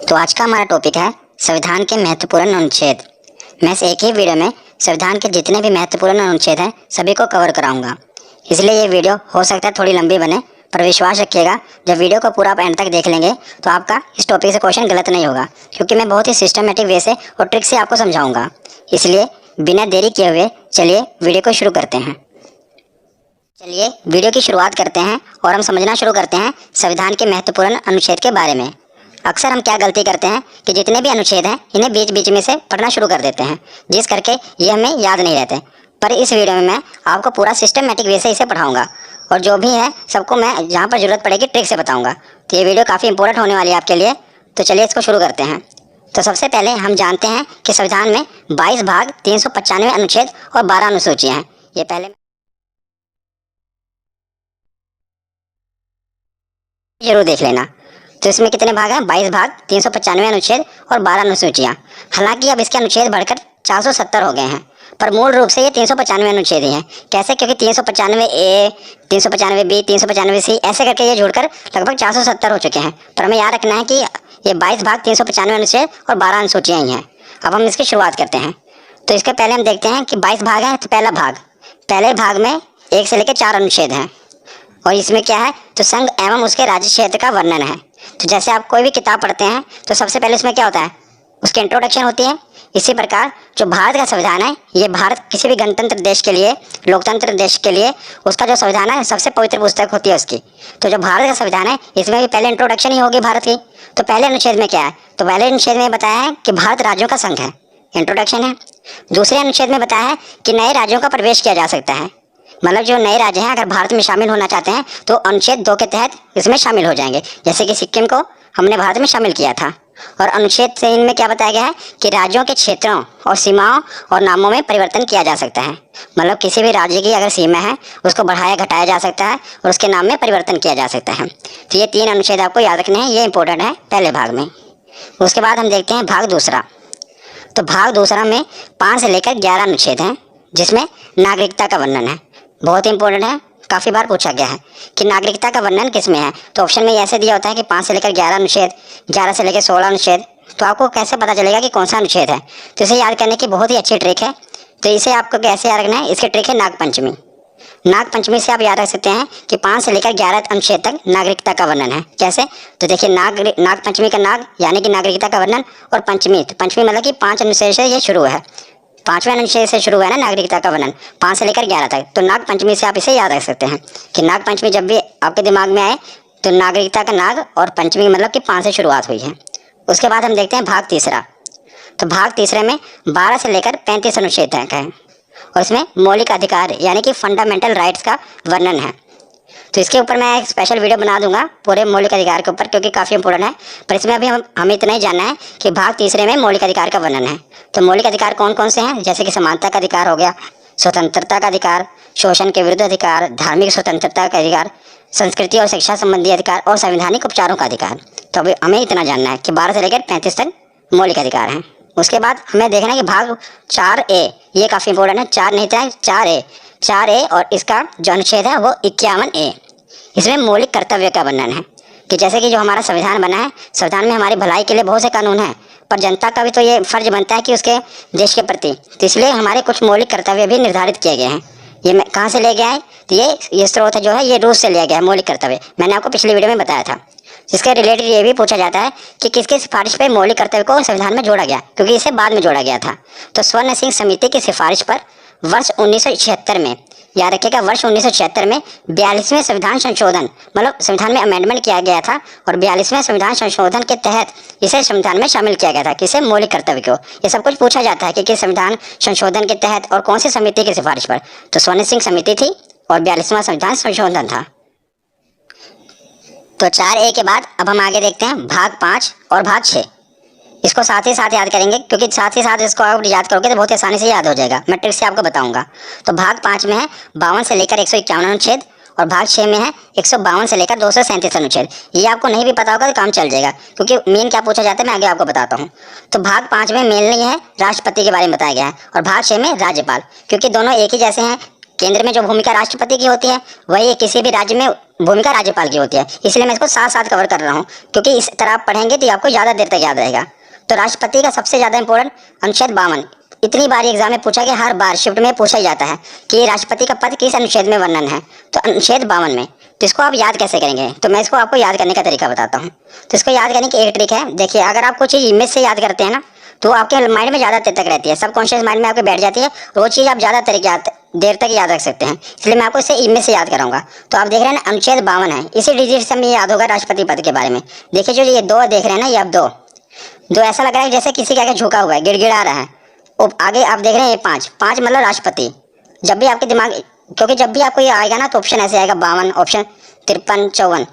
तो आज का हमारा टॉपिक है संविधान के महत्वपूर्ण अनुच्छेद। मैं इस एक ही वीडियो में संविधान के जितने भी महत्वपूर्ण अनुच्छेद हैं सभी को कवर कराऊंगा। इसलिए ये वीडियो हो सकता है थोड़ी लंबी बने, पर विश्वास रखिएगा जब वीडियो को पूरा आप एंड तक देख लेंगे तो आपका इस टॉपिक से क्वेश्चन गलत नहीं होगा, क्योंकि मैं बहुत ही सिस्टमेटिक वे से और ट्रिक से आपको समझाऊंगा। इसलिए बिना देरी किए हुए चलिए वीडियो को शुरू करते हैं। चलिए वीडियो की शुरुआत करते हैं और हम समझना शुरू करते हैं संविधान के महत्वपूर्ण अनुच्छेद के बारे में। अक्सर हम क्या गलती करते हैं कि जितने भी अनुच्छेद हैं इन्हें बीच बीच में से पढ़ना शुरू कर देते हैं, जिस करके ये हमें याद नहीं रहते। पर इस वीडियो में मैं आपको पूरा सिस्टमेटिक वे से इसे पढ़ाऊंगा और जो भी है सबको मैं जहाँ पर ज़रूरत पड़ेगी ट्रिक से बताऊंगा। तो ये वीडियो काफ़ी इंपॉर्टेंट होने वाली है आपके लिए। तो चलिए इसको शुरू करते हैं। तो सबसे पहले हम जानते हैं कि संविधान में 22 भाग, 395 अनुच्छेद और 12 अनुसूचियाँ हैं। ये पहले जरूर देख लेना। तो इसमें कितने भाग हैं? 22 भाग, 395 अनुच्छेद और 12 अनुसूचियाँ। हालांकि अब इसके अनुच्छेद बढ़कर 470 हो गए हैं, पर मूल रूप से ये 395 अनुच्छेद ही हैं। कैसे? क्योंकि 395 ए, 395 बी, 395 सी ऐसे करके ये जुड़कर लगभग 470 हो चुके हैं। पर हमें याद रखना है कि ये 22 भाग, 395 अनुच्छेद और 12 अनुसूचियाँ ही हैं। अब हम इसकी शुरुआत करते हैं। तो इसके पहले हम देखते हैं कि 22 भाग हैं। तो पहले भाग में 1 से लेकर 4 अनुच्छेद हैं और इसमें क्या है? तो संघ एवं उसके राज्य क्षेत्र का वर्णन है। तो जैसे आप कोई भी किताब पढ़ते हैं तो सबसे पहले उसमें क्या होता है? उसकी इंट्रोडक्शन होती है। इसी प्रकार जो भारत का संविधान है, ये भारत किसी भी गणतंत्र देश के लिए, लोकतंत्र देश के लिए उसका जो संविधान है सबसे पवित्र पुस्तक होती है उसकी। तो जो भारत का संविधान है इसमें भी पहले इंट्रोडक्शन ही होगी भारत की। तो पहले अनुच्छेद में क्या है? तो पहले अनुच्छेद में बताया है कि भारत राज्यों का संघ है, इंट्रोडक्शन है। दूसरे अनुच्छेद में बताया है कि नए राज्यों का प्रवेश किया जा सकता है, मतलब जो नए राज्य हैं अगर भारत में शामिल होना चाहते हैं तो अनुच्छेद 2 के तहत इसमें शामिल हो जाएंगे। जैसे कि सिक्किम को हमने भारत में शामिल किया था। और अनुच्छेद 3 में क्या बताया गया है कि राज्यों के क्षेत्रों और सीमाओं और नामों में परिवर्तन किया जा सकता है, मतलब किसी भी राज्य की अगर सीमा है उसको बढ़ाया घटाया जा सकता है और उसके नाम में परिवर्तन किया जा सकता है। तो ये 3 अनुच्छेद आपको याद रखने हैं, ये इंपॉर्टेंट है पहले भाग में। उसके बाद हम देखते हैं भाग दूसरा। तो भाग दूसरा में 5 से लेकर 11 अनुच्छेद हैं, जिसमें नागरिकता का वर्णन है। बहुत इंपॉर्टेंट है, काफ़ी बार पूछा गया है कि नागरिकता का वर्णन किस में है। तो ऑप्शन में ऐसे दिया होता है कि 5 से लेकर 11 अनुच्छेद, 11 से लेकर 16 अनुच्छेद। तो आपको कैसे पता चलेगा कि कौन सा अनुच्छेद है? तो इसे याद करने की बहुत ही अच्छी ट्रिक है। तो इसे आपको कैसे याद रखना है? इसकी ट्रिक है नागपंचमी। नागपंचमी से आप याद रख सकते हैं कि 5 से लेकर 11 अनुच्छेद तक नागरिकता का वर्णन है। कैसे? तो देखिए, नागपंचमी का नाग यानी कि नागरिकता का वर्णन, और पंचमी, तो पंचमी मतलब कि 5 अनुच्छेद से ये शुरू है, 5वें अनुच्छेद से शुरू है ना नागरिकता का वर्णन, 5 से लेकर 11 तक। तो नाग पंचमी से आप इसे याद रख सकते हैं कि नाग पंचमी जब भी आपके दिमाग में आए तो नागरिकता का नाग और पंचमी मतलब कि 5 से शुरुआत हुई है। उसके बाद हम देखते हैं भाग तीसरा। तो भाग तीसरे में 12 से लेकर 35 अनुच्छेद तक है और इसमें मौलिक अधिकार यानी कि फंडामेंटल राइट्स का वर्णन है। तो इसके ऊपर मैं एक स्पेशल वीडियो बना दूंगा पूरे मौलिक अधिकार के ऊपर, क्योंकि काफ़ी इंपॉर्टेंट है। पर इसमें अभी हमें इतना ही जानना है कि भाग तीसरे में मौलिक अधिकार का वर्णन है। तो मौलिक अधिकार कौन कौन से हैं? जैसे कि समानता का अधिकार हो गया, स्वतंत्रता का अधिकार, शोषण के विरुद्ध अधिकार, धार्मिक स्वतंत्रता का अधिकार, संस्कृति और शिक्षा संबंधी अधिकार और संवैधानिक उपचारों का अधिकार। तो अभी हमें इतना जानना है कि 12 से लेकर 35 तक मौलिक अधिकार हैं। उसके बाद हमें देखना है कि भाग 4A, ये काफ़ी इंपॉर्टेंट है, 4 नहीं था, 4A और इसका जो अनुच्छेद है वो 51A। इसमें मौलिक कर्तव्य का वर्णन है कि जैसे कि जो हमारा संविधान बना है, संविधान में हमारी भलाई के लिए बहुत से कानून हैं, पर जनता का भी तो ये फर्ज बनता है कि उसके देश के प्रति, तो इसलिए हमारे कुछ मौलिक कर्तव्य भी निर्धारित किए गए हैं। ये मैं कहाँ से ले गया है? तो ये स्रोत जो है ये रूस से लिया गया है मौलिक कर्तव्य। मैंने आपको पिछली वीडियो में बताया था। जिसके रिलेटेड ये भी पूछा जाता है कि किसकी सिफारिश पर मौलिक कर्तव्य को संविधान में जोड़ा गया, क्योंकि इसे बाद में जोड़ा गया था। तो स्वर्ण सिंह समिति की सिफारिश पर वर्ष 1976 में, याद रखिएगा, वर्ष 1976 में 42वें संविधान संशोधन, मतलब संविधान में अमेंडमेंट किया गया था और 42वें संविधान संशोधन के तहत इसे संविधान में शामिल किया गया था। किसे? मौलिक कर्तव्य को। ये सब कुछ पूछा जाता है कि किस संविधान संशोधन के तहत और कौन सी समिति की सिफारिश पर। तो स्वर्ण सिंह समिति थी और 42वां संविधान संशोधन था। तो 4A के बाद अब हम आगे देखते हैं भाग 5 और भाग 6। इसको साथ ही साथ याद करेंगे, क्योंकि साथ ही साथ इसको आप याद करोगे तो बहुत आसानी से याद हो जाएगा। मैं ट्रिक से आपको बताऊंगा। तो भाग 5 में है 52 से लेकर 151 अनुच्छेद और भाग 6 में है 152 से लेकर 237 अनुच्छेद। ये आपको नहीं भी पता होगा तो काम चल जाएगा, क्योंकि मेन क्या पूछा जाता है मैं आगे आपको बताता हूँ। तो भाग 5 में मेनली है राष्ट्रपति के बारे में बताया गया है और भाग 6 में राज्यपाल, क्योंकि दोनों एक ही जैसे हैं, केंद्र में जो भूमिका राष्ट्रपति की होती है वही किसी भी राज्य में भूमिका राज्यपाल की होती है। इसलिए मैं इसको साथ साथ कवर कर रहा हूँ, क्योंकि इस तरह आप पढ़ेंगे तो आपको ज़्यादा देर तक याद रहेगा। तो राष्ट्रपति का सबसे ज़्यादा इंपॉर्टेंट अनुच्छेद 52, इतनी बार एग्जाम में पूछा गया, हर बार शिफ्ट में पूछा ही जाता है कि राष्ट्रपति का पद किस अनुच्छेद में वर्णन है। तो अनुच्छेद 52 में। तो इसको आप याद कैसे करेंगे, तो मैं इसको आपको याद करने का तरीका बताता हूँ। तो इसको याद करने की एक ट्रिक है। देखिए, अगर आप कोई चीज़ इमेज से याद करते हैं ना, तो आपके माइंड में ज़्यादा देर तक रहती है, सबकॉन्शियस माइंड में आपके बैठ जाती है, वो चीज़ आप ज़्यादा देर तक याद रख सकते हैं। इसलिए मैं आपको इसे इमेज से याद कराऊंगा। तो आप देख रहे हैं ना, अनुच्छेद 52 है, इसी डिजिट से हमें याद होगा राष्ट्रपति पद के बारे में। देखिए, जो ये दो देख रहे हैं ना, ये अब दो ऐसा लग रहा है जैसे किसी के आगे झुका हुआ है, गिड़गिड़ा रहा है। और आगे आप देख रहे हैं ये पाँच मतलब राष्ट्रपति। जब भी आपके दिमाग, क्योंकि जब भी आपको ये आएगा ना, तो ऑप्शन ऐसे आएगा 52, ऑप्शन 53, 54,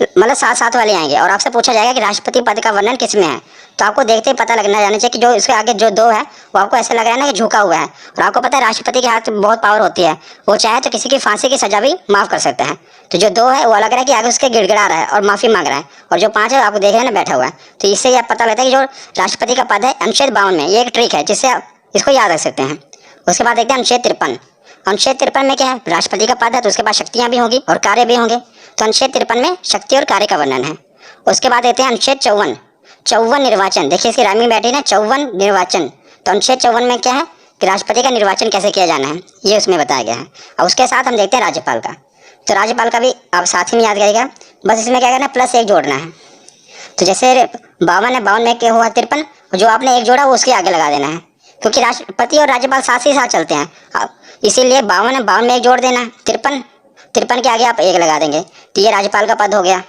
मतलब साथ साथ वाले आएंगे। और आपसे पूछा जाएगा कि राष्ट्रपति पद का वर्णन किस में है। तो आपको देखते ही पता लगना जाना चाहिए कि जो इसके आगे जो दो है वो आपको ऐसा लग रहा है ना कि झुका हुआ है। और आपको पता है राष्ट्रपति के हाथ में बहुत पावर होती है, वो चाहे तो किसी की फांसी की सजा भी माफ़ कर सकते हैं। तो जो दो है वो लग रहा है कि आगे उसके गिड़गिड़ा रहा है और माफ़ी मांग रहा है, और जो 5 है आपको देख रहे हैं ना बैठा हुआ है। तो इससे आप पता लगता है कि जो राष्ट्रपति का पद है अनुच्छेद 52 में, ये एक ट्रिक है जिससे आप इसको याद रख सकते हैं। उसके बाद देखते हैं अनुच्छेद 53। अनुच्छेद 53 में क्या है, राष्ट्रपति का पद है तो उसके पास शक्तियाँ भी होंगी और कार्य भी होंगे। तो अनुच्छेद 53 में शक्ति और कार्य का वर्णन है। उसके बाद देखते हैं अनुच्छेद 54 निर्वाचन। देखिए इसकी राइमिंग बैठी ना, 54 निर्वाचन। तो अनुच्छेद 54 में क्या है कि राष्ट्रपति का निर्वाचन कैसे किया जाना है, ये उसमें बताया गया है। और उसके साथ हम देखते हैं राज्यपाल का। तो राज्यपाल का भी आप साथ ही में याद करिएगा, बस इसमें क्या करना है, +1 जोड़ना है। तो जैसे 52 है, 52 में क्या हुआ 53, जो आपने एक जोड़ा वो उसके आगे लगा देना है, क्योंकि राष्ट्रपति और राज्यपाल साथ ही साथ चलते हैं। इसीलिए 52 है, 52 में 1 जोड़ देना है। 53 के आगे आप 1 लगा देंगे, तो ये राज्यपाल का पद हो गया।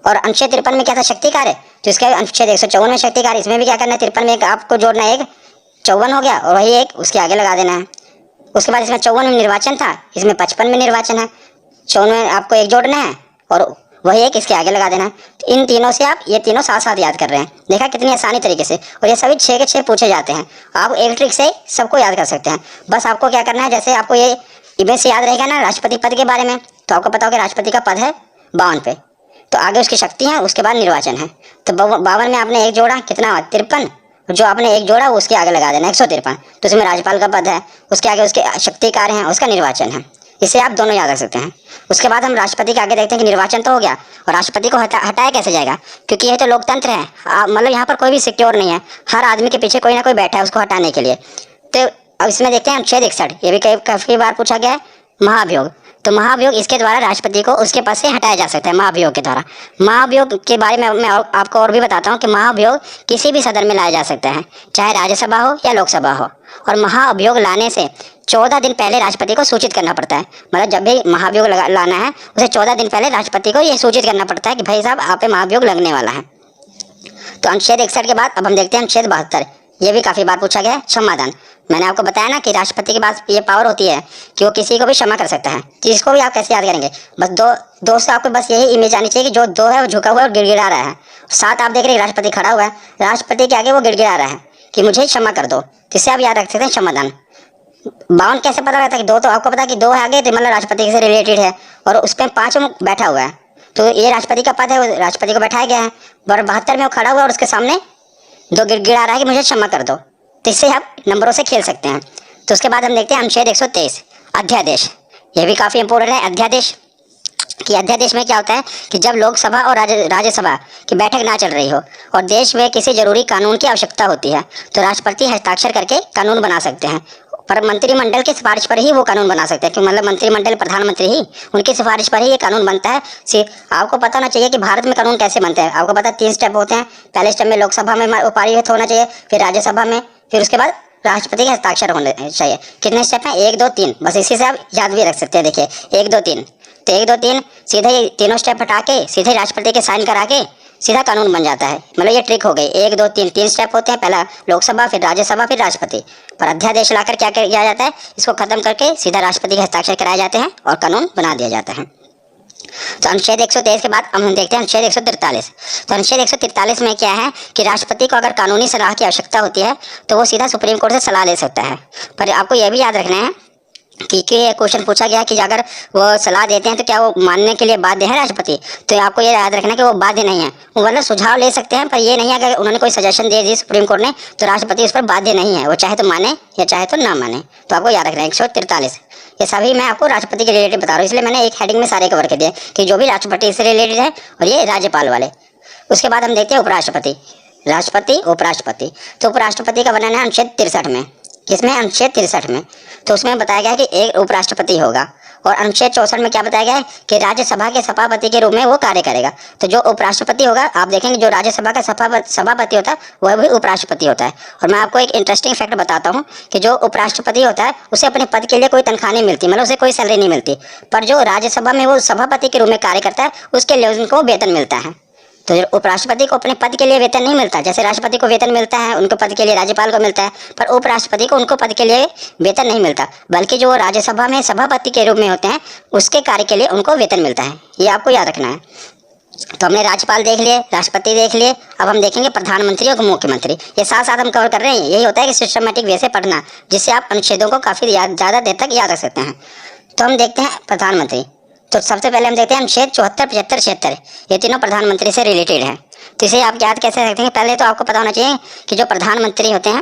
और अनुच्छेद 53 में क्या था, शक्ति कार्य। तो इसका अनुच्छेद 154 में शक्ति कार्य, इसमें भी क्या करना है, 53 में एक आपको जोड़ना है, 1 54 हो गया, और वही 1 उसके आगे लगा देना है। उसके बाद इसमें 54 में निर्वाचन था, इसमें 55 में निर्वाचन है। 54 में आपको 1 जोड़ना है और वही 1 इसके आगे लगा देना है। तो इन तीनों से आप ये तीनों साथ साथ याद कर रहे हैं। देखा कितनी आसानी तरीके से, और ये सभी 6 के 6 पूछे जाते हैं। आप एक ट्रिक से सबको याद कर सकते हैं। बस आपको क्या करना है, जैसे आपको ये इमेज से याद रहेगा ना राष्ट्रपति पद के बारे में, तो आपको पता होगा राष्ट्रपति का पद है 52 पे, तो आगे उसकी शक्ति है, उसके बाद निर्वाचन है। तो 52 में आपने 1 जोड़ा, कितना हुआ 53, जो आपने 1 जोड़ा वो उसके आगे लगा देना 153। तो उसमें राज्यपाल का पद है, उसके आगे उसके शक्ति कार्य हैं, उसका निर्वाचन है। इसे आप दोनों याद रख सकते हैं। उसके बाद हम राष्ट्रपति के आगे देखते हैं कि निर्वाचन तो हो गया, और राष्ट्रपति को हटाया कैसे जाएगा, क्योंकि ये तो लोकतंत्र है, मतलब यहाँ पर कोई भी सिक्योर नहीं है, हर आदमी के पीछे कोई ना कोई बैठा है उसको हटाने के लिए। तो अब इसमें देखते हैं अनुच्छेद 61, ये भी काफ़ी बार पूछा गया है, महाभियोग। तो महाभियोग, इसके द्वारा राष्ट्रपति को उसके पद से हटाया जा सकता है, महाभियोग के द्वारा। महाभियोग के बारे में मैं आपको और भी बताता हूँ कि महाभियोग किसी भी सदन में लाया जा सकता है, चाहे राज्यसभा हो या लोकसभा हो। और महाअभियोग लाने से 14 दिन पहले राष्ट्रपति को सूचित करना पड़ता है। मतलब जब भी महाभियोग लाना है, उसे 14 दिन पहले राष्ट्रपति को यह सूचित करना पड़ता है कि भाई साहब आप पे महाभियोग लगने वाला है। तो अनुच्छेद 61 के बाद अब हम देखते हैं अनुच्छेद 72। ये भी काफ़ी बार पूछा गया है, क्षमादान। मैंने आपको बताया ना कि राष्ट्रपति के पास ये पावर होती है कि वो किसी को भी क्षमा कर सकता है। तो इसको भी आप कैसे याद करेंगे, बस दो से आपको बस यही इमेज आनी चाहिए कि जो 2 है वो झुका हुआ है और गिड़गिड़ा रहा है। साथ आप देख रहे हैं राष्ट्रपति खड़ा हुआ है, राष्ट्रपति के आगे वो गिड़गिड़ा रहा है कि मुझे क्षमा कर दो। जिससे आप याद रख सकते हैं क्षमादान। 52 कैसे पता लगता है कि 2, तो आपको पता है कि 2 है आगे, तो मतलब राष्ट्रपति से रिलेटेड है, और उस पर 5 बैठा हुआ है, तो ये राष्ट्रपति का पद है, वो राष्ट्रपति को बैठाया गया है। और 72 में वो खड़ा हुआ है और उसके सामने 2 गिड़गिड़ा रहा है कि मुझे क्षमा कर दो। तो इससे आप नंबरों से खेल सकते हैं। तो उसके बाद हम देखते हैं अनुच्छेद 123 अध्यादेश। ये भी काफ़ी इंपॉर्टेंट है अध्यादेश। कि अध्यादेश में क्या होता है कि जब लोकसभा और राज्यसभा की बैठक ना चल रही हो और देश में किसी जरूरी कानून की आवश्यकता होती है, तो राष्ट्रपति हस्ताक्षर करके कानून बना सकते हैं। पर मंत्रिमंडल की सिफारिश पर ही वो कानून बना सकते हैं, क्योंकि मतलब मंत्रिमंडल प्रधानमंत्री ही, उनकी सिफारिश पर ही ये कानून बनता है। आपको पता होना चाहिए कि भारत में कानून कैसे बनते हैं। आपको पता है 3 स्टेप होते हैं। पहले स्टेप में लोकसभा में पारित होना चाहिए, फिर राज्यसभा में, फिर उसके बाद राष्ट्रपति के हस्ताक्षर होने चाहिए। कितने स्टेप हैं, 1 2 3। बस इसी से आप याद भी रख सकते हैं। देखिए 1 2 3, तो 1 2 3 सीधे ही तीनों स्टेप हटा के सीधे राष्ट्रपति के साइन करा के सीधा कानून बन जाता है। मतलब ये ट्रिक हो गई। 1 2 3 3 स्टेप होते हैं, पहला लोकसभा, फिर राज्यसभा, फिर राष्ट्रपति। पर अध्यादेश लाकर क्या किया जाता है, इसको खत्म करके सीधा राष्ट्रपति के हस्ताक्षर कराए जाते हैं और कानून बना दिया जाता है। तो अनुच्छेद 123 के बाद हम देखते हैं अनुच्छेद 143। तो अनुच्छेद 143 में क्या है कि राष्ट्रपति को अगर कानूनी सलाह की आवश्यकता होती है तो वो सीधा सुप्रीम कोर्ट से सलाह ले सकता है। पर आपको यह भी याद रखना है कि ये क्वेश्चन पूछा गया कि अगर वो सलाह देते हैं तो क्या वो मानने के लिए बाध्य है राष्ट्रपति। तो आपको ये याद रखना कि वो बाध्य नहीं है, वो मतलब सुझाव ले सकते हैं, पर ये नहीं है अगर उन्होंने कोई सजेशन दे दी सुप्रीम कोर्ट ने तो राष्ट्रपति उस पर बाध्य नहीं है, वो चाहे तो माने या चाहे तो ना माने। तो आपको याद रखना है 143। ये सभी मैं आपको राष्ट्रपति के रिलेटेड बता रहा हूँ, इसलिए मैंने एक हेडिंग में सारे कवर कर दिए कि जो भी राष्ट्रपति से रिलेटेड है और ये राज्यपाल वाले। उसके बाद हम देखते हैं उपराष्ट्रपति, राष्ट्रपति उपराष्ट्रपति। तो उपराष्ट्रपति का वर्णन है अनुच्छेद 63 में। किसमें? अनुच्छेद 63 में। तो उसमें बताया गया है कि एक उपराष्ट्रपति होगा। और अनुच्छेद 64 में क्या बताया गया है कि राज्यसभा के सभापति के रूप में वो कार्य करेगा। तो जो उपराष्ट्रपति होगा, आप देखेंगे जो राज्यसभा का सभापति होता है वह भी उपराष्ट्रपति होता है। और मैं आपको एक इंटरेस्टिंग फैक्ट बताता हूँ कि जो उपराष्ट्रपति होता है उसे अपने पद के लिए कोई तनख्वाह नहीं मिलती, मतलब उसे कोई सैलरी नहीं मिलती, पर जो राज्यसभा में वो सभापति के रूप में कार्य करता है उसके लिए उनको वेतन मिलता है। तो उपराष्ट्रपति को अपने पद के लिए वेतन नहीं मिलता, जैसे राष्ट्रपति को वेतन मिलता है उनको पद के लिए, राज्यपाल को मिलता है, पर उपराष्ट्रपति को उनको पद के लिए वेतन नहीं मिलता, बल्कि जो राज्यसभा में सभापति के रूप में होते हैं उसके कार्य के लिए उनको वेतन मिलता है। ये आपको याद रखना है। तो हमने राज्यपाल देख लिए, राष्ट्रपति देख लिए, अब हम देखेंगे प्रधानमंत्री और मुख्यमंत्री। ये साथ साथ हम कवर कर रहे हैं। यही होता है कि सिस्टमेटिक वे से पढ़ना, जिससे आप अनुच्छेदों को काफ़ी ज़्यादा देर तक याद रख सकते हैं। तो हम देखते हैं प्रधानमंत्री। तो सबसे पहले हम देखते हैं अनुच्छेद 74, 75, 76। ये तीनों प्रधानमंत्री से रिलेटेड हैं। तो इसे आप याद कैसे रखते हैं? पहले तो आपको पता होना चाहिए कि जो प्रधानमंत्री होते हैं,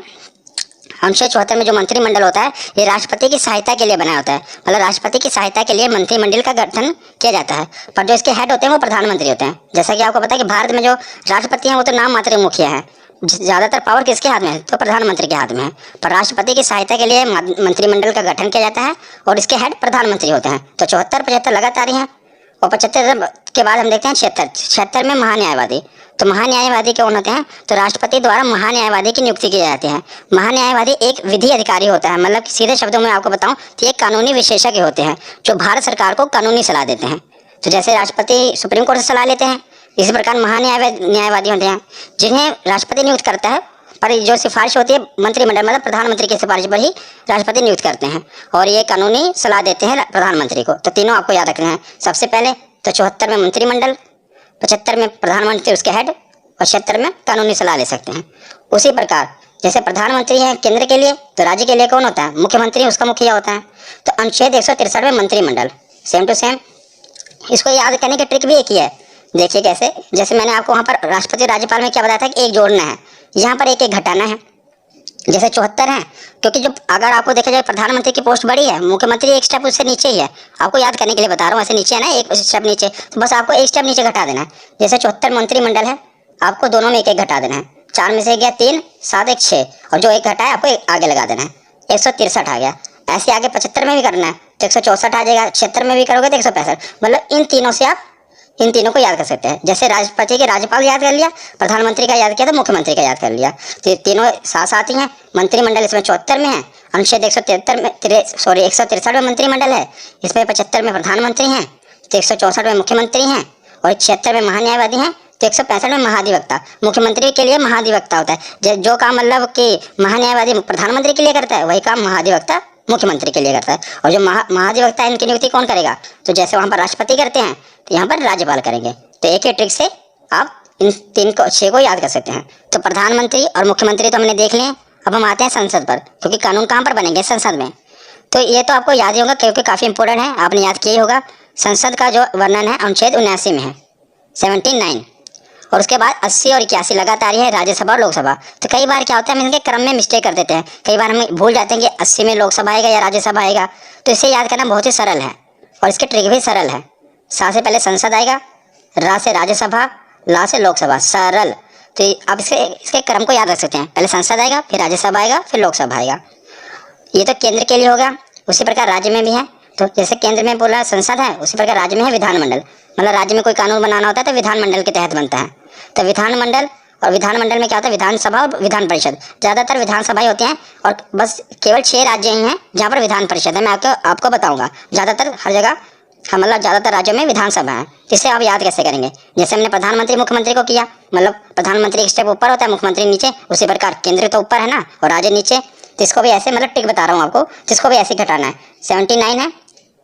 अनुच्छेद 74 में जो मंत्रिमंडल होता है ये राष्ट्रपति की सहायता के लिए बना होता है, मतलब राष्ट्रपति की सहायता के लिए मंत्रिमंडल का गठन किया जाता है, पर जो इसके हेड होते हैं वो प्रधानमंत्री होते हैं। जैसा कि आपको पता है कि भारत में जो राष्ट्रपति हैं वो तो नाम मात्र मुखिया है, ज़्यादातर पावर किसके हाथ में है? तो प्रधानमंत्री के हाथ में है। पर राष्ट्रपति की सहायता के लिए मंत्रिमंडल का गठन किया जाता है और इसके हेड प्रधानमंत्री होते हैं। तो 74, 75 लगातार ही हैं। और 75 के बाद हम देखते हैं 76। 76 में महान्यायवादी। तो महान्यायवादी कौन होते हैं? तो राष्ट्रपति द्वारा महान्यायवादी की नियुक्ति की जाती है। महान्यायवादी एक विधि अधिकारी होता है, मतलब सीधे शब्दों में आपको बताऊं तो ये कानूनी विशेषज्ञ होते हैं जो भारत सरकार को कानूनी सलाह देते हैं। तो जैसे राष्ट्रपति सुप्रीम कोर्ट से सलाह लेते हैं, इसी प्रकार महान्यायवादी होते हैं जिन्हें राष्ट्रपति नियुक्त करता है, पर जो सिफारिश होती है मंत्रिमंडल, मतलब प्रधानमंत्री की सिफारिश पर ही राष्ट्रपति नियुक्त करते हैं और ये कानूनी सलाह देते हैं प्रधानमंत्री को। तो तीनों आपको याद रखना है। सबसे पहले तो 74 में मंत्रिमंडल, 75 में प्रधानमंत्री उसके हेड और 76 में कानूनी सलाह ले सकते हैं। उसी प्रकार जैसे प्रधानमंत्री है केंद्र के लिए, तो राज्य के लिए कौन होता है? मुख्यमंत्री, उसका मुखिया होता है। तो अनुच्छेद 163 में मंत्रिमंडल, सेम टू सेम। इसको याद करने की ट्रिक भी एक ही है। देखिए कैसे, जैसे मैंने आपको वहाँ पर राष्ट्रपति राज्यपाल में क्या बताया था कि एक जोड़ना है, यहाँ पर एक एक घटाना है। जैसे 74 है, क्योंकि जो अगर आपको देखा जाए प्रधानमंत्री की पोस्ट बड़ी है, मुख्यमंत्री एक स्टेप उससे नीचे ही है। आपको याद करने के लिए बता रहा हूँ, ऐसे नीचे है ना, एक स्टेप नीचे, तो बस आपको एक स्टेप नीचे घटा देना है। जैसे 74 मंत्रिमंडल है, आपको दोनों में एक एक घटा देना है। 4 में से गया 3, 7 1 6, और जो एक घटा है आपको एक आगे लगा देना है। 163 आ गया। ऐसे आगे 75 में भी करना है तो 164 आ जाएगा। 76 में भी करोगे तो 165। मतलब इन तीनों से आप इन तीनों को याद कर सकते हैं। जैसे राष्ट्रपति के राज्यपाल याद कर लिया, प्रधानमंत्री का याद किया तो मुख्यमंत्री का याद कर लिया। तो तीनों साथ साथ ही हैं। मंत्रिमंडल इसमें 74 में है, अनुच्छेद 163 में 163 में मंत्रिमंडल है, इसमें 75 में प्रधानमंत्री हैं, तो 164 में मुख्यमंत्री हैं, और 76 में महान्यायवादी हैं, तो 165 में महाधिवक्ता। मुख्यमंत्री के लिए महाधिवक्ता होता है। जो काम मतलब कि महान्यायवादी प्रधानमंत्री के लिए करता है, वही काम महाधिवक्ता मुख्यमंत्री के लिए करता है। और जो महाधिवक्ता इनकी नियुक्ति कौन करेगा? तो जैसे वहाँ पर राष्ट्रपति करते हैं तो यहाँ पर राज्यपाल करेंगे। तो एक ही ट्रिक से आप इन 6 को याद कर सकते हैं। तो प्रधानमंत्री और मुख्यमंत्री तो हमने देख लिए। अब हम आते हैं संसद पर, क्योंकि कानून कहाँ पर बनेंगे? संसद में। तो ये तो आपको याद ही होगा क्योंकि काफ़ी इंपॉर्टेंट है, आपने याद किया ही होगा। संसद का जो वर्णन है अनुच्छेद 79 में है, 79। और उसके बाद 80 और 81 लगातार है, राज्यसभा और लोकसभा। तो कई बार क्या होता है हम इनके क्रम में मिस्टेक कर देते हैं, कई बार हम भूल जाते हैं कि 80 में लोकसभा आएगा या राज्यसभा आएगा। तो इसे याद करना बहुत ही सरल है और इसके ट्रिक भी सरल है। सा से पहले संसद आएगा, रा से राज्यसभा, ला से लोकसभा, सरल। तो आप इसके क्रम को याद रख सकते हैं। पहले संसद आएगा, फिर राज्यसभा आएगा, फिर लोकसभा आएगा। ये तो केंद्र के लिए होगा। उसी प्रकार राज्य में भी है। तो जैसे केंद्र में बोला संसद है, उसी प्रकार राज्य में है विधानमंडल। मतलब राज्य में कोई कानून बनाना होता है तो विधानमंडल के तहत बनता है। तो विधानमंडल, और विधानमंडल में क्या होता है? विधानसभा और विधान परिषद। ज़्यादातर विधानसभाएं होती हैं और बस केवल 6 राज्य ही हैं जहाँ पर विधान परिषद है। मैं आपको बताऊँगा। ज़्यादातर हर जगह मतलब ज़्यादातर राज्यों में विधानसभा है। जिसे आप याद कैसे करेंगे? जैसे हमने प्रधानमंत्री मुख्यमंत्री को किया, मतलब प्रधानमंत्री एक स्टेप ऊपर होता है, मुख्यमंत्री नीचे। उसी प्रकार केंद्र तो ऊपर है ना और राज्य नीचे। तो इसको भी ऐसे, मतलब टिक बता रहा हूँ आपको, जिसको भी ऐसे घटाना है। 79 है,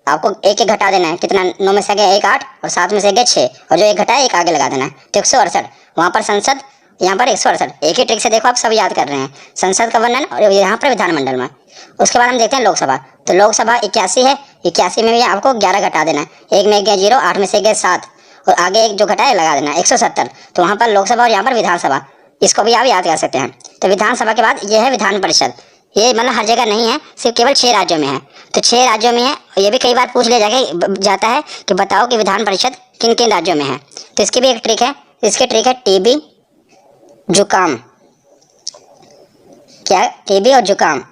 आपको एक एक घटा देना है। कितना? 9 में से गया 1 8 और 7 में से गया 6, और जो एक घटा है एक आगे लगा देना है। तो 168 वहाँ पर संसद यहाँ पर 168, एक ही ट्रिक से देखो आप सब याद कर रहे हैं, संसद का वर्णन और यहाँ पर विधानमंडल में। उसके बाद हम देखते हैं लोकसभा। तो लोकसभा 81 है, 81 में भी आपको 11 घटा देना है, एक में 1 गया 0, 8 में से 1 गया 7 और आगे एक जो घटा है लगा देना 170। तो वहाँ पर लोकसभा और यहाँ पर विधानसभा, इसको भी आप याद कर सकते हैं। तो विधानसभा के बाद ये है विधान परिषद, ये मतलब हर जगह नहीं है, सिर्फ केवल 6 राज्यों में है। तो 6 राज्यों में है, ये भी कई बार पूछ लिया जाता है कि बताओ कि विधान परिषद किन किन राज्यों में है। तो इसकी भी एक ट्रिक है, इसकी ट्रिक है टीबी जुकाम, क्या टीबी और जुकाम,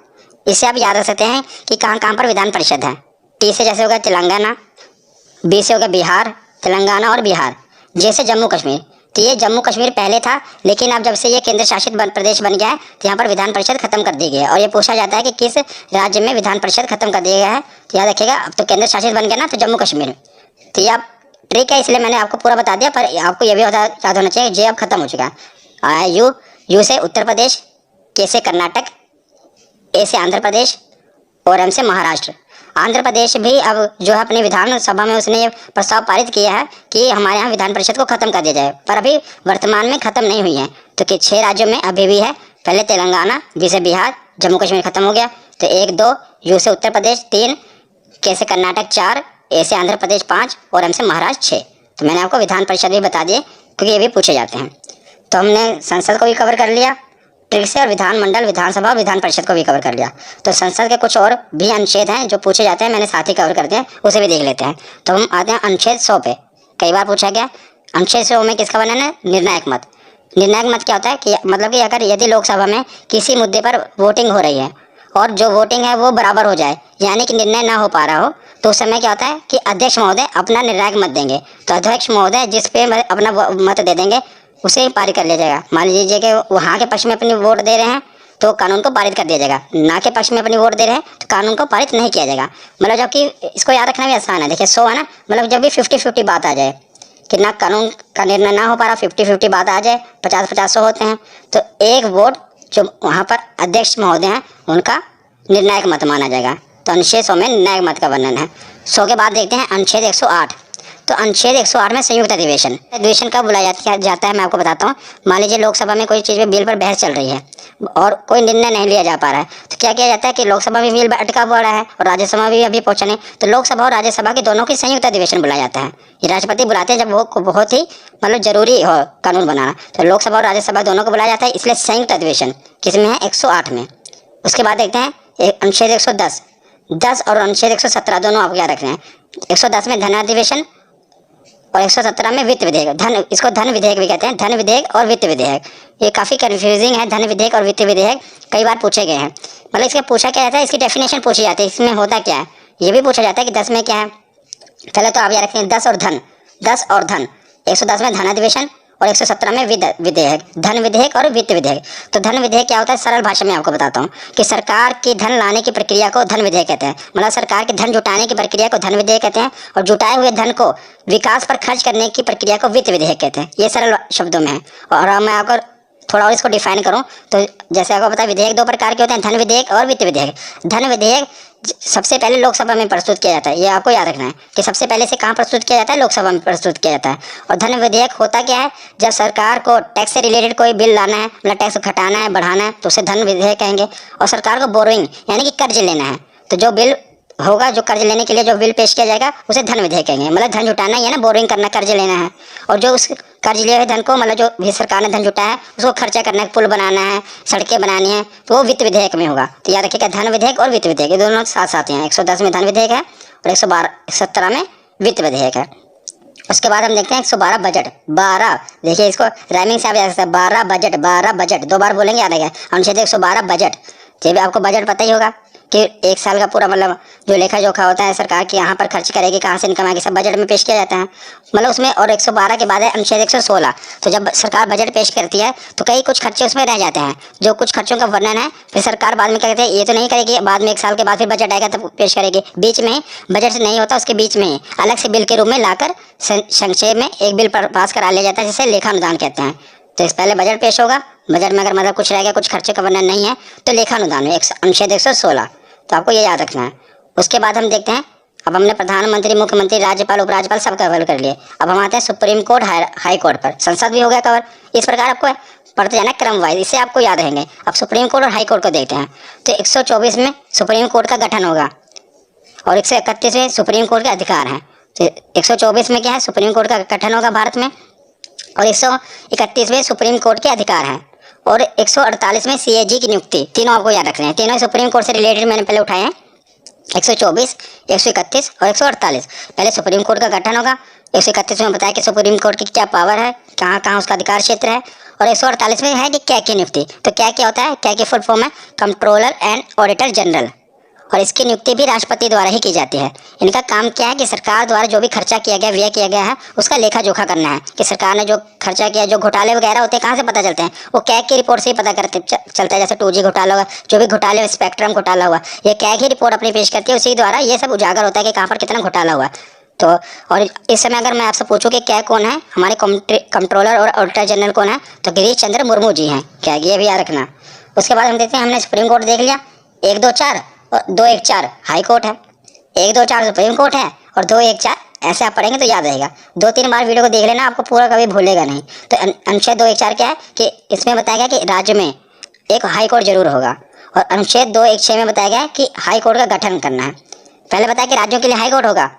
इससे आप याद रख सकते हैं कि कहाँ कहाँ पर विधान परिषद है। टी से जैसे होगा तेलंगाना, बी से होगा बिहार, तेलंगाना और बिहार, जैसे जम्मू कश्मीर। तो ये जम्मू कश्मीर पहले था, लेकिन अब जब से ये केंद्र शासित प्रदेश बन गया है तो यहाँ पर विधान परिषद खत्म कर दी गई है। और ये पूछा जाता है कि किस राज्य में विधान परिषद खत्म कर दिया गया है, तो याद रखिएगा अब तो केंद्र शासित बन गया ना, तो जम्मू कश्मीर। तो ये आप ट्रिक है, इसलिए मैंने आपको पूरा बता दिया, पर आपको ये भी याद होना चाहिए जे अब खत्म हो चुका है। यू से उत्तर प्रदेश, के से कर्नाटक, ए से आंध्र प्रदेश और एम से महाराष्ट्र। आंध्र प्रदेश भी अब जो है अपनी विधानसभा में उसने ये प्रस्ताव पारित किया है कि हमारे यहाँ विधान परिषद को खत्म कर दिया जाए, पर अभी वर्तमान में खत्म नहीं हुई है। तो कि 6 राज्यों में अभी भी है, पहले तेलंगाना, बी से बिहार, जम्मू कश्मीर खत्म हो गया। तो 1, 2, यू से उत्तर प्रदेश 3, के से कर्नाटक 4, ए से आंध्र प्रदेश 5 और एम से महाराष्ट्र 6। तो मैंने आपको विधान परिषद भी बता दिए क्योंकि ये भी पूछे जाते हैं। तो हमने संसद को भी कवर कर लिया ट्रिक से, और विधानमंडल, विधानसभा, विधान परिषद को भी कवर कर लिया। तो संसद के कुछ और भी अनुच्छेद हैं जो पूछे जाते हैं, मैंने साथ ही कवर कर दिया, उसे भी देख लेते हैं। तो हम आते हैं अनुच्छेद 100 पे। कई बार पूछा गया अनुच्छेद 100 में किसका वर्णन है? निर्णायक मत। निर्णायक मत क्या होता है कि मतलब कि अगर यदि लोकसभा में किसी मुद्दे पर वोटिंग हो रही है और जो वोटिंग है वो बराबर हो जाए, यानी कि निर्णय ना हो पा रहा हो, तो उस समय क्या होता है कि अध्यक्ष महोदय अपना निर्णायक मत देंगे। तो अध्यक्ष महोदय जिस पे अपना मत दे देंगे उसे ही पारित कर लिया जाएगा। मान लीजिए कि वहाँ के पक्ष में अपनी वोट दे रहे हैं तो कानून को पारित कर दिया जाएगा, ना के पक्ष में अपनी वोट दे रहे हैं तो कानून को पारित नहीं किया जाएगा। मतलब जबकि इसको याद रखना भी आसान है, देखिए 100 है ना, मतलब जब भी 50-50 बात आ जाए कि ना कानून का निर्णय ना हो पा रहा, 50-50 बात आ जाए, 50-50 होते हैं, तो एक वोट जो वहाँ पर अध्यक्ष महोदय हैं उनका निर्णायक मत माना जाएगा। तो अनुच्छेद 100 में निर्णायक मत का वर्णन है। 100 के बाद देखते हैं अनुच्छेद 108। तो अनुच्छेद 108 में संयुक्त अधिवेशन। अधिवेशन कब बुलाया जाता है मैं आपको बताता हूँ। मान लीजिए लोकसभा में कोई चीज़ बिल पर बहस चल रही है और कोई निर्णय नहीं लिया जा पा रहा है, तो क्या किया जाता है कि लोकसभा में बिल अटका पड़ा है और राज्यसभा में भी अभी पहुंचा नहीं, तो लोकसभा और राज्यसभा के दोनों की संयुक्त अधिवेशन बुलाया जाता है। ये राष्ट्रपति बुलाते हैं जब वो बहुत ही मतलब जरूरी हो कानून बनाना, तो लोकसभा और राज्यसभा दोनों को बुलाया जाता है, इसलिए संयुक्त अधिवेशन किसमें है? 108 में। उसके बाद देखते हैं अनुच्छेद 110 और अनुच्छेद 117 दोनों आपको याद रखना है। 110 में धन अधिवेशन और 117 में वित्त विधेयक। धन, इसको धन विधेयक भी कहते हैं, धन विधेयक और वित्त विधेयक। ये काफ़ी कन्फ्यूजिंग है, धन विधेयक और वित्त विधेयक कई बार पूछे गए हैं। मतलब इसका पूछा क्या जाता है, इसकी डेफिनेशन पूछी जाती है, इसमें होता क्या है ये भी पूछा जाता है कि 10 में क्या है। पहले तो आप याद रखते हैं 10 और धन, 10 और धन। 110 में धन अधिवेशन और 117 में विधेयक, धन विधेयक और वित्त विधेयक। तो धन विधेयक क्या होता है, सरल भाषा में आपको बताता हूँ कि सरकार की धन लाने की प्रक्रिया को धन विधेयक कहते हैं। मतलब सरकार के धन जुटाने की प्रक्रिया को धन विधेयक कहते हैं और जुटाए हुए धन को विकास पर खर्च करने की प्रक्रिया को वित्त विधेयक कहते हैं। ये सरल शब्दों में है। और मैं अगर थोड़ा और इसको डिफाइन करूँ तो जैसे आपको पता है विधेयक 2 प्रकार के होते हैं, धन विधेयक और वित्त विधेयक। धन विधेयक सबसे पहले लोकसभा में प्रस्तुत किया जाता है, ये आपको याद रखना है कि सबसे पहले से कहाँ प्रस्तुत किया जाता है, लोकसभा में प्रस्तुत किया जाता है। और धन विधेयक होता क्या है, जब सरकार को टैक्स से रिलेटेड कोई बिल लाना है, मतलब टैक्स घटाना है, बढ़ाना है, तो उसे धन विधेयक कहेंगे। और सरकार को बोरोइंग यानी कि कर्ज लेना है, तो जो बिल होगा, जो कर्ज लेने के लिए जो बिल पेश किया जाएगा उसे धन विधेयक कहेंगे। मतलब धन जुटाना ही है ना, बोरिंग करना, कर्ज लेना है। और जो उस कर्ज लिए हुए धन को, मतलब जो भी सरकार ने धन जुटाया है उसको खर्चा करना है, पुल बनाना है, सड़कें बनानी है, तो वो वित्त विधेयक में होगा। तो याद रखिएगा धन विधेयक और वित्त विधेयक ये दोनों साथ साथ हैं। 110 में धन विधेयक है और 117 में वित्त विधेयक है। उसके बाद हम देखते हैं 112 बजट। 12 देखिए, इसको राइमिंग से आप याद सकते हैं, 12 बजट, 12 बजट 2 बार बोलेंगे, याद आएगा। अनुच्छेद 112 बजट। ये भी आपको बजट पता ही होगा कि एक साल का पूरा मतलब जो लेखा जोखा होता है सरकार की, यहाँ पर खर्च करेगी, कहाँ से इनकम आएगी, सब बजट में पेश किया जाता है। मतलब उसमें और 112 के बाद है अनुच्छेद 116। तो जब सरकार बजट पेश करती है तो कई कुछ खर्चे उसमें रह जाते हैं, जो कुछ खर्चों का वर्णन है फिर सरकार बाद में क्या कहते हैं, ये तो नहीं करेगी, बाद में 1 साल के बाद फिर बजट आएगा तब पेश करेगी। बीच में बजट से नहीं होता, उसके बीच में अलग से बिल के रूप में लाकर संक्षेप में एक बिल पास करा लिया जाता है, जिसे लेखा अनुदान कहते हैं। तो इस पहले बजट पेश होगा, बजट में अगर मतलब कुछ रह गया, कुछ खर्चे का वर्णन नहीं है, तो लेखा अनुदान अनुच्छेद 116। तो आपको ये याद रखना है। उसके बाद हम देखते हैं अब हमने प्रधानमंत्री, मुख्यमंत्री, राज्यपाल, उपराज्यपाल सब कवर कर लिए। अब हम आते हैं सुप्रीम कोर्ट, हाई कोर्ट पर। संसद भी हो गया कवर। इस प्रकार आपको पढ़ते जाना क्रम वाइज, इससे आपको याद रहेंगे। अब सुप्रीम कोर्ट और हाई कोर्ट को देखते हैं। तो 124 में सुप्रीम कोर्ट का गठन होगा और 131 में सुप्रीम कोर्ट के अधिकार हैं। तो 124 में क्या है, सुप्रीम कोर्ट का गठन होगा भारत में, और 131 में सुप्रीम कोर्ट के अधिकार हैं, और 148 में CAG की नियुक्ति। तीनों आपको याद रखने हैं, तीनों सुप्रीम कोर्ट से रिलेटेड मैंने पहले उठाए हैं। 124, 131 और 148। पहले सुप्रीम कोर्ट का गठन होगा। 131 में बताया कि सुप्रीम कोर्ट की क्या पावर है, कहाँ कहाँ उसका अधिकार क्षेत्र है, और 148 में है कि क्या की नियुक्ति। तो क्या क्या होता है, क्या की फुल फॉर्म है कंट्रोलर एंड ऑडिटर जनरल, और इसकी नियुक्ति भी राष्ट्रपति द्वारा ही की जाती है। इनका काम क्या है कि सरकार द्वारा जो भी खर्चा किया गया, व्यय किया गया है, उसका लेखा जोखा करना है कि सरकार ने जो खर्चा किया, जो घोटाले वगैरह होते हैं कहाँ से पता चलते हैं, वो कैग की रिपोर्ट से ही पता करते चलता है। जैसे 2G घोटाला हुआ, जो भी घोटाले, स्पेक्ट्रम घोटाला हुआ, ये कैग ही रिपोर्ट अपनी पेश करती है, उसी द्वारा ये सब उजागर होता है कि कहाँ पर कितना घोटाला हुआ। तो और इस समय अगर मैं आपसे पूछूं कि कैग कौन है, हमारे कंट्रोलर और ऑडिटर जनरल कौन है, तो गिरीश चंद्र मुर्मू जी हैं कैग, ये भी याद रखना। उसके बाद हम देखते हैं, हमने सुप्रीम कोर्ट देख लिया, 1, 2, 4 और 2, 1, 4 हाई कोर्ट है, 1, 2, 4 सुप्रीम कोर्ट है, और 2, 1, 4 ऐसे आप पढ़ेंगे तो याद रहेगा। 2-3 बार वीडियो को देख लेना, आपको पूरा कभी भूलेगा नहीं। तो अनुच्छेद 2, 1, 4 क्या है कि इसमें बताया गया कि राज्य में एक हाई कोर्ट जरूर होगा, और अनुच्छेद 2, 1, 6 में बताया गया कि हाई कोर्ट का गठन करना है। पहले बताया कि राज्यों के लिए हाई कोर्ट होगा,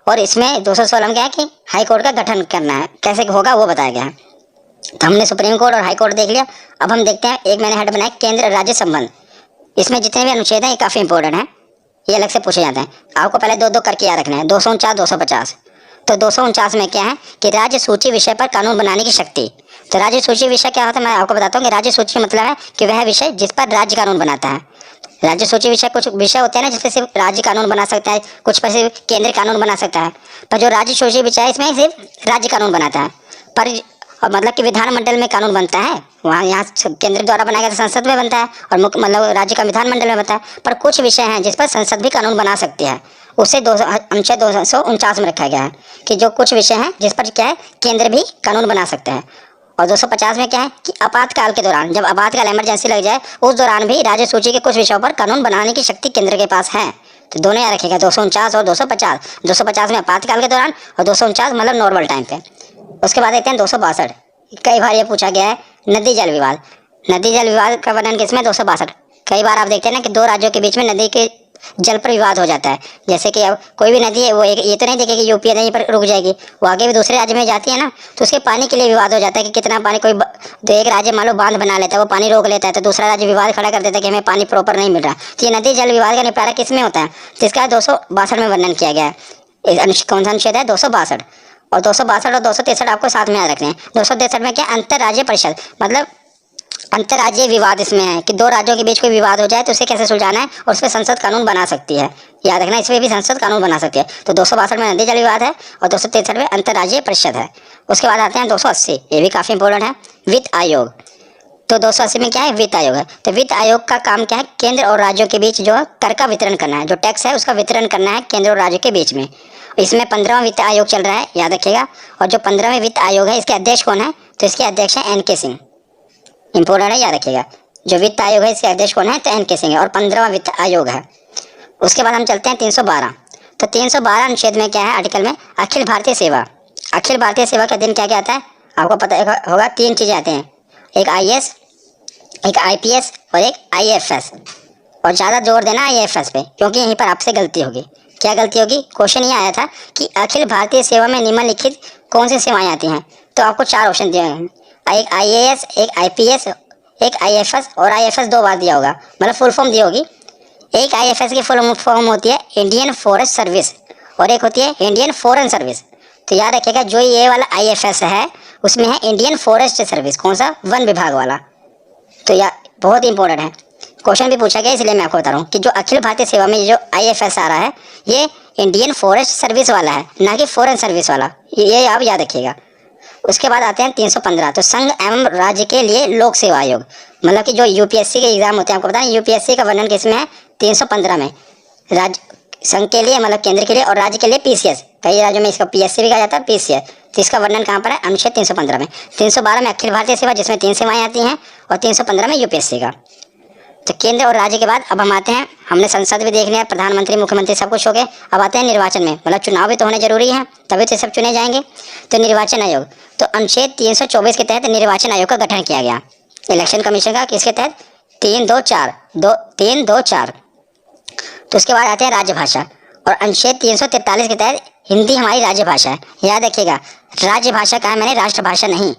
और इसमें 216 में क्या है कि हाई कोर्ट का गठन करना है, कैसे होगा वो बताया गया है। तो हमने सुप्रीम कोर्ट और हाई कोर्ट देख लिया। अब हम देखते हैं, एक मैंने हेड बनाया केंद्र राज्य संबंध। इसमें जितने भी अनुच्छेद हैं ये काफ़ी इंपॉर्टेंट है, ये अलग से पूछे जाते हैं। आपको पहले 2-2 करके याद रखना है, 249, 250। तो 249 में क्या है कि राज्य सूची विषय पर कानून बनाने की शक्ति। तो राज्य सूची विषय क्या होता है, मैं आपको बताता हूँ कि राज्य सूची मतलब है कि वह विषय जिस पर राज्य कानून बनाता है। राज्य सूची विषय, कुछ विषय होते हैं ना जिस पर सिर्फ राज्य कानून बना सकता है, कुछ पर सिर्फ केंद्र कानून बना सकता है। पर जो राज्य सूची विषय है इसमें सिर्फ राज्य कानून बनाता है, पर और मतलब कि विधानमंडल में कानून बनता है, वहाँ यहाँ केंद्र द्वारा बनाया गया तो संसद में बनता है, और मुख्य मतलब राज्य का विधानमंडल में बनता है। पर कुछ विषय हैं जिस पर संसद भी कानून बना सकती है, उसे अनुच्छेद 249 में रखा गया है कि जो कुछ विषय हैं जिस पर क्या है केंद्र भी कानून बना सकता है। और 250 में क्या है कि आपातकाल के दौरान, जब आपातकाल इमरजेंसी लग जाए, उस दौरान भी राज्य सूची के कुछ विषयों पर कानून बनाने की शक्ति केंद्र के पास है। तो दोनों याद रखिएगा, 249 और 250। 250 में आपातकाल के दौरान, और 249 मतलब नॉर्मल टाइम पे। उसके बाद देखते हैं 262। कई बार ये पूछा गया है नदी जल विवाद। नदी जल विवाद का वर्णन किसमें, 262। कई बार आप देखते हैं ना कि दो राज्यों के बीच में नदी के जल पर विवाद हो जाता है। जैसे कि अब कोई भी नदी है, वो ये तो नहीं देखे कि यूपी नदी पर रुक जाएगी, वो आगे भी दूसरे राज्य में जाती है ना, तो उसके पानी के लिए विवाद हो जाता है कि कितना पानी। कोई तो एक राज्य मान लो बांध बना लेता है, वो पानी रोक लेता है, तो दूसरा राज्य विवाद खड़ा कर देता है कि हमें पानी प्रॉपर नहीं मिल रहा। तो ये नदी जल विवाद का निपटारा किस में होता है, जिसका 262 में वर्णन किया गया है। कौन सा अनुच्छेद है, 262। और 262 और 263 आपको साथ में याद रखने हैं। 263 में क्या, अंतर्राज्यीय परिषद, मतलब अंतर्राज्यीय विवाद इसमें है कि दो राज्यों के बीच कोई विवाद हो जाए तो उसे कैसे सुलझाना है, और उस पर संसद कानून बना सकती है। याद रखना, इसमें भी संसद कानून बना सकती है। तो 262 में नदी जल विवाद है, और 263 में अंतर्राज्यीय परिषद है। उसके बाद आते हैं 280, ये भी काफ़ी इंपॉर्टेंट है, वित्त आयोग। तो 280 में क्या है, वित्त आयोग है। तो वित्त आयोग का काम क्या है, केंद्र और राज्यों के बीच जो कर का वितरण करना है, जो टैक्स है उसका वितरण करना है केंद्र और राज्य के बीच में। इसमें 15वां वित्त आयोग चल रहा है, याद रखिएगा। और जो 15वें वित्त आयोग है, इसके अध्यक्ष कौन है, तो इसके अध्यक्ष हैं NK सिंह। इंपॉर्टेंट है, याद रखिएगा। जो वित्त आयोग है इसके अध्यक्ष कौन है, तो NK सिंह है, और 15वां वित्त आयोग है। उसके बाद हम चलते हैं 312। तो 312 अनुच्छेद में क्या है, आर्टिकल में अखिल भारतीय सेवा। अखिल भारतीय सेवा का दिन क्या क्या आता है, आपको पता होगा, 3 चीज़ें आते हैं, एक IAS, एक IPS और एक IAFS। और ज़्यादा जोर देना IAFS पे, क्योंकि यहीं पर आपसे गलती होगी। क्या गलती होगी, क्वेश्चन ये आया था कि अखिल भारतीय सेवा में निम्नलिखित कौन सी सेवाएं आती हैं। तो आपको 4 ऑप्शन दिए हैं, एक IAS, एक IPS, एक IAFS, और IAFS 2 बार दिया होगा, मतलब फुल फॉर्म दी होगी। एक IAFS की फुल फॉर्म होती है इंडियन फॉरेस्ट सर्विस, और एक होती है इंडियन फॉरेन सर्विस। तो याद रखिएगा, जो ये वाला IAFS है उसमें है इंडियन फॉरेस्ट सर्विस, कौन सा, वन विभाग वाला। तो यह बहुत इंपॉर्टेंट है, क्वेश्चन भी पूछा गया, इसलिए मैं आपको बता रहा हूँ कि जो अखिल भारतीय सेवा में जो IAFS आ रहा है, ये इंडियन फॉरेस्ट सर्विस वाला है, ना कि फॉरेन सर्विस वाला, ये आप याद रखिएगा। उसके बाद आते हैं 315। तो संघ एवं राज्य के लिए लोक सेवा आयोग, मतलब कि जो UPSC के एग्जाम होते हैं, आपको पता है UPSC का वर्णन किसमें है, 315 में। राज्य संघ के लिए मतलब केंद्र के लिए, और राज्य के लिए PCS, कई राज्यों में इसका PSC भी कहा जाता है, PCS। तो इसका वर्णन कहाँ पर है, अनुच्छेद 315 में। 312 में अखिल भारतीय सेवा, जिसमें 3 सेवाएं आती हैं, और 315 में UPSC का। तो केंद्र और राज्य के बाद अब हम आते हैं, हमने संसद भी देख लिया, प्रधानमंत्री मुख्यमंत्री सब कुछ हो गए। अब आते हैं निर्वाचन में, मतलब चुनाव भी तो होने जरूरी है, तभी तो सब चुने जाएंगे। तो निर्वाचन आयोग, तो अनुच्छेद 324 के तहत निर्वाचन आयोग का गठन किया गया, इलेक्शन कमीशन का, किसके तहत? 324। तो उसके बाद आते हैं राज्यभाषा, और अनुच्छेद 343 के तहत हिंदी हमारी राज्य भाषा है। याद रखिएगा, राज्य भाषा कहा मैंने, राष्ट्रभाषा नहीं।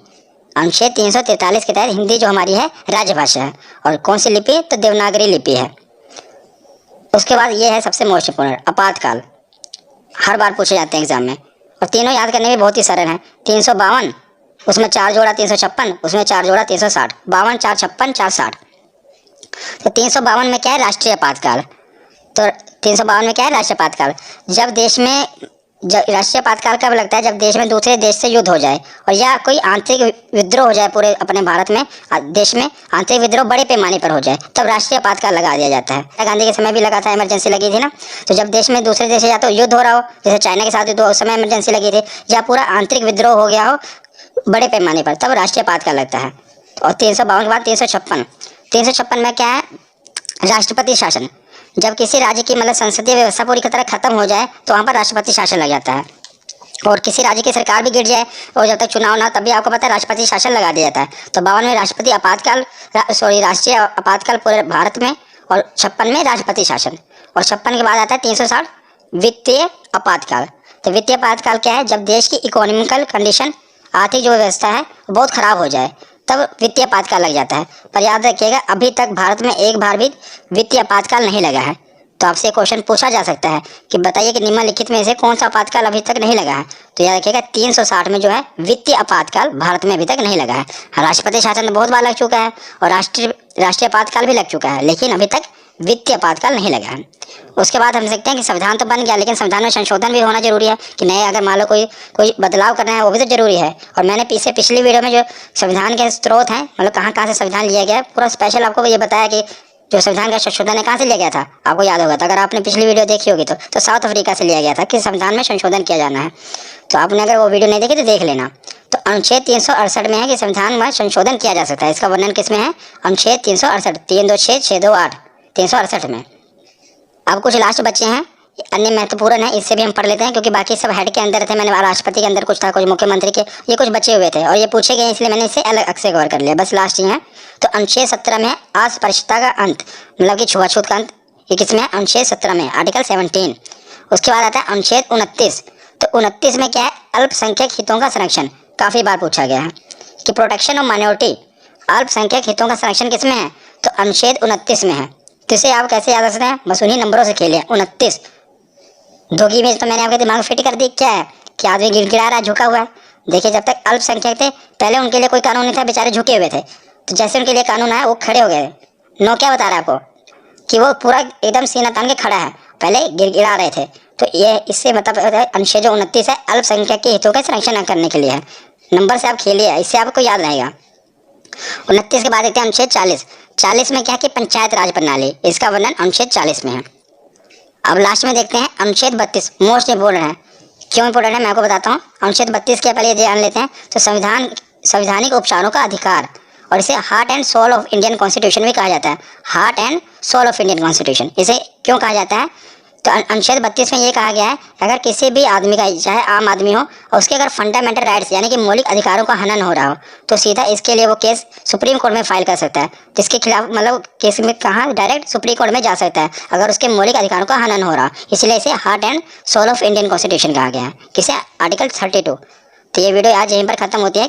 अनुच्छेद 343 के तहत हिंदी जो हमारी है राजभाषा है। और कौन सी लिपि? तो देवनागरी लिपि है। उसके बाद ये है सबसे महत्वपूर्ण, आपातकाल, हर बार पूछे जाते हैं एग्जाम में, और तीनों याद करने में बहुत ही सरल हैं। 352, उसमें 4 जोड़ा 356, उसमें 4 जोड़ा 360, 52 4 56 4 60। तो 352 में क्या है? राष्ट्रीय आपातकाल। तो 352 में क्या है? राष्ट्रीय आपातकाल। जब देश में राष्ट्रीय आपातकाल कब लगता है? जब देश में दूसरे देश से युद्ध हो जाए, और या कोई आंतरिक विद्रोह हो जाए पूरे अपने भारत में, देश में आंतरिक विद्रोह बड़े पैमाने पर हो जाए, तब राष्ट्रीय आपातकाल लगा दिया जाता है। गांधी के समय भी लगा था, इमरजेंसी लगी थी ना। तो जब देश में दूसरे देश से या तो युद्ध हो रहा हो, जैसे चाइना के साथ युद्ध हो, उस समय इमरजेंसी लगी थी, या पूरा आंतरिक विद्रोह हो गया हो बड़े पैमाने पर, तब राष्ट्रीय आपातकाल लगता है। और 352 के बाद 356 में क्या है? राष्ट्रपति शासन। जब किसी राज्य की मतलब संसदीय व्यवस्था पूरी तरह खत्म हो जाए, तो वहाँ पर राष्ट्रपति शासन लग जाता है। और किसी राज्य की सरकार भी गिर जाए और जब तक चुनाव ना, तब भी आपको पता है राष्ट्रपति शासन लगा दिया जाता है। तो 52 में राष्ट्रपति आपातकाल, राष्ट्रीय आपातकाल पूरे भारत में, और 56 में राष्ट्रपति शासन। और 56 के बाद आता है 360, वित्तीय आपातकाल। तो वित्तीय आपातकाल क्या है? जब देश की इकोनॉमिकल कंडीशन, आर्थिक जो व्यवस्था है बहुत खराब हो जाए, तब वित्तीय आपातकाल लग जाता है। पर याद रखिएगा, अभी तक भारत में एक बार भी वित्तीय आपातकाल नहीं लगा है। तो आपसे क्वेश्चन पूछा जा सकता है कि बताइए कि निम्नलिखित में से कौन सा आपातकाल अभी तक नहीं लगा है? तो याद रखिएगा 360 में जो है वित्तीय आपातकाल भारत में अभी तक नहीं लगा है। राष्ट्रपति शासन तो बहुत बार लग चुका है, और राष्ट्रीय आपातकाल भी लग चुका है, लेकिन अभी तक वित्तीय आपातकाल नहीं लगा है। उसके बाद हम देखते हैं कि संविधान तो बन गया, लेकिन संविधान में संशोधन भी होना जरूरी है कि नए, अगर मान लो कोई बदलाव करना है, वो भी तो जरूरी है। और मैंने पिछली वीडियो में जो संविधान के स्रोत हैं, मतलब कहाँ से संविधान लिया गया है, पूरा स्पेशल आपको ये बताया कि जो संविधान का संशोधन है कहाँ से लिया गया था, आपको याद होगा। तो अगर आपने पिछली वीडियो देखी होगी तो साउथ अफ्रीका से लिया गया था कि संविधान में संशोधन किया जाना है। तो आपने अगर वो वीडियो नहीं देखी तो देख लेना। तो अनुच्छेद 368 में है कि संविधान में संशोधन किया जा सकता है। इसका वर्णन किसमें है? अनुच्छेद 368, 326 628, 368 में। अब कुछ लास्ट बच्चे हैं, अन्य महत्वपूर्ण है, इससे भी हम पढ़ लेते हैं, क्योंकि बाकी सब हेड के अंदर थे। मैंने राष्ट्रपति के अंदर कुछ था, कुछ मुख्यमंत्री के, ये कुछ बचे हुए थे और ये पूछे गए, इसलिए मैंने इसे अलग से कवर कर लिया। बस लास्ट ही है। तो अनुच्छेद 17 में अस्पृश्यता का अंत, मतलब कि छुआछूत का अंत, ये किसमें है? अनुच्छेद 17 में, आर्टिकल 17। उसके बाद आता है अनुच्छेद 29। तो 29 में क्या है? अल्पसंख्यक हितों का संरक्षण। काफी बार पूछा गया है कि प्रोटेक्शन ऑफ माइनॉरिटी, अल्पसंख्यक हितों का संरक्षण किसमें है? तो अनुच्छेद 29 में है। तो इसे आप कैसे याद रख सकते हैं? बस उन्हीं नंबरों से खेलिए। 29 धोगी में तो मैंने आपके दिमाग में फिट कर दी। क्या है कि आदमी गिड़गिड़ा रहा है, झुका हुआ है। देखिए, जब तक अल्पसंख्यक थे पहले उनके लिए कोई कानून नहीं था, बेचारे झुके हुए थे। तो जैसे उनके लिए कानून आया वो खड़े हो गए। नो क्या बता रहा है आपको कि वो पूरा एकदम सीना तान के खड़ा है, पहले गिड़गिड़ा रहे थे। तो ये इससे मतलब अनुच्छेद 29 है, अल्पसंख्यक के हितों का संरक्षण करने के लिए है। नंबर से आप खेलिए, इससे आपको याद रहेगा। 29 के बाद देखते हैं अनुच्छेद 40। 40 में क्या कि पंचायत राज प्रणाली, इसका वर्णन अनुच्छेद 40 में है। अब लास्ट में देखते हैं अनुच्छेद 32, मोस्ट इंपोर्टेंट है। क्यों इंपोर्टेंट है मैं आपको बताता हूँ। अनुच्छेद 32 के पहले जान लेते हैं। तो संवैधानिक उपचारों का अधिकार, और इसे heart and soul of Indian constitution भी कहा जाता है। Heart and soul of Indian constitution इसे क्यों कहा जाता है? तो अनुच्छेद 32 में ये कहा गया है, अगर किसी भी आदमी का, चाहे आम आदमी हो, और उसके अगर फंडामेंटल राइट्स यानी कि मौलिक अधिकारों का हनन हो रहा हो, तो सीधा इसके लिए वो केस सुप्रीम कोर्ट में फाइल कर सकता है। जिसके खिलाफ मतलब केस में कहाँ डायरेक्ट सुप्रीम कोर्ट में जा सकता है, अगर उसके मौलिक अधिकारों का हनन हो रहा हो। इसलिए इसे heart and soul of Indian constitution कहा गया है। किसे? आर्टिकल 32। तो ये वीडियो आज यहीं पर खत्म होती है।